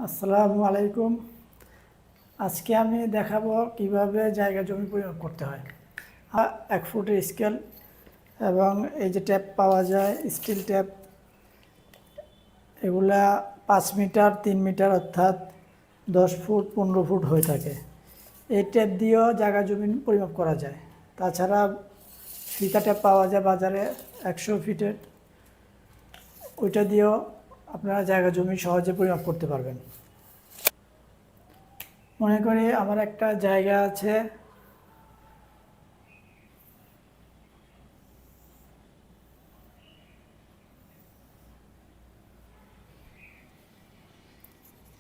আসসালামু আলাইকুম। আজকে আমি দেখাবো কিভাবে জায়গা জমি পরিমাপ করতে হয়। 1 ফুটের স্কেল এবং এই যে ট্যাপ পাওয়া যায় স্টিল ট্যাপ, এগুলা 5 মিটার 3 মিটার অর্থাৎ 10 ফুট 15 ফুট হয়ে থাকে। এই ট্যাপ দিয়েও জায়গা জমি পরিমাপ করা যায়। তাছাড়া ফিতা ট্যাপ পাওয়া যায় বাজারে 100 ফিটের, ওইটা দিয়েও আপনারা জায়গা জমি সহজে পরিমাপ করতে পারবেন। মনে করি আমার একটা জায়গা আছে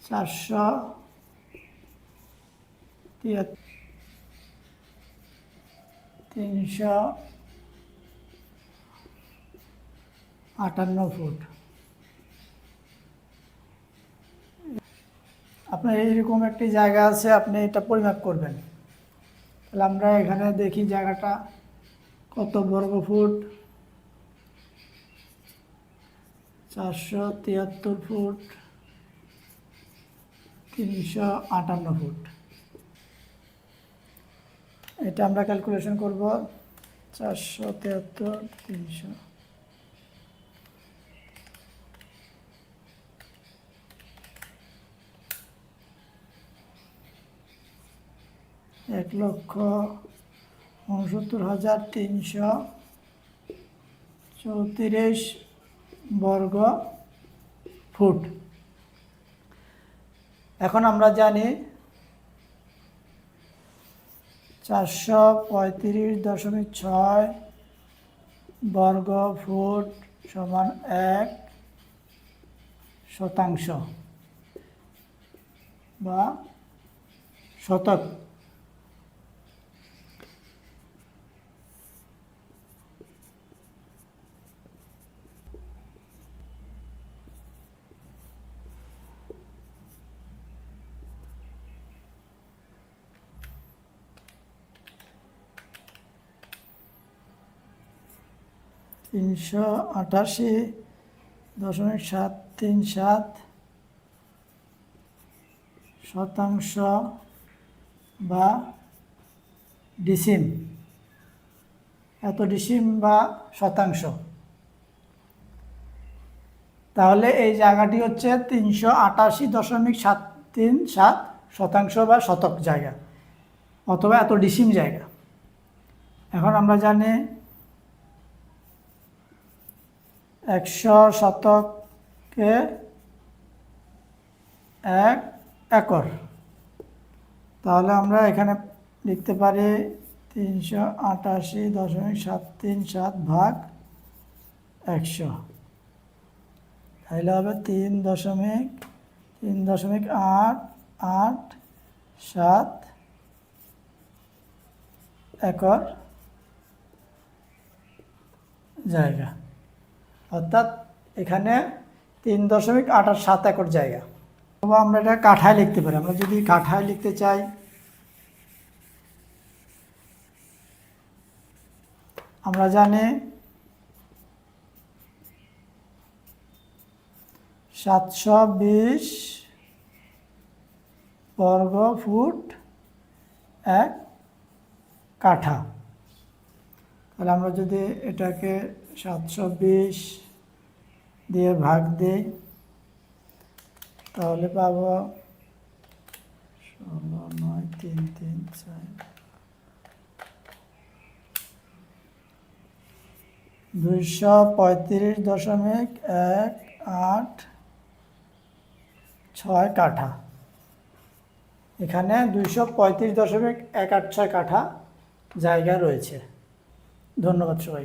358 ফুট। আপনার এইরকম একটি জায়গা আছে, আপনি এটা পরিমাপ করবেন। তাহলে আমরা এখানে দেখি জায়গাটা কত বর্গ ফুট। 473 foot 358 foot. এটা আমরা ক্যালকুলেশন করব। 473 300 1,69,334 বর্গ ফুট। এখন আমরা জানি 435.6 বর্গ ফুট সমান 1 শতাংশ বা শতক। $388.737 শতাংশ বা ডিসিম, এত ডিসিম বা শতাংশ। তাহলে এই জায়গাটি হচ্ছে 388.737 শতাংশ বা শতক জায়গা, অথবা এত ডিসিম জায়গা। এখন আমরা জানি 100 শতকে 1 একর। তাহলে আমরা এখানে লিখতে পারি 388.737 ভাগ 100। তাহলে হবে 3.887 একর জায়গা, অর্থাৎ এখানে 3.887 একর জায়গা। অথবা আমরা এটা কাঠায় লিখতে পারি। আমরা যদি কাঠায় লিখতে চাই, আমরা জানি 720 বর্গ ফুট 1 কাঠা। তাহলে আমরা যদি এটাকে 720 দিয়ে ভাগ দিই, তাহলে পাব 16,9,334 235.186 কাঠা। এখানে 235.186 কাঠা জায়গা রয়েছে। ধন্যবাদ সবাই।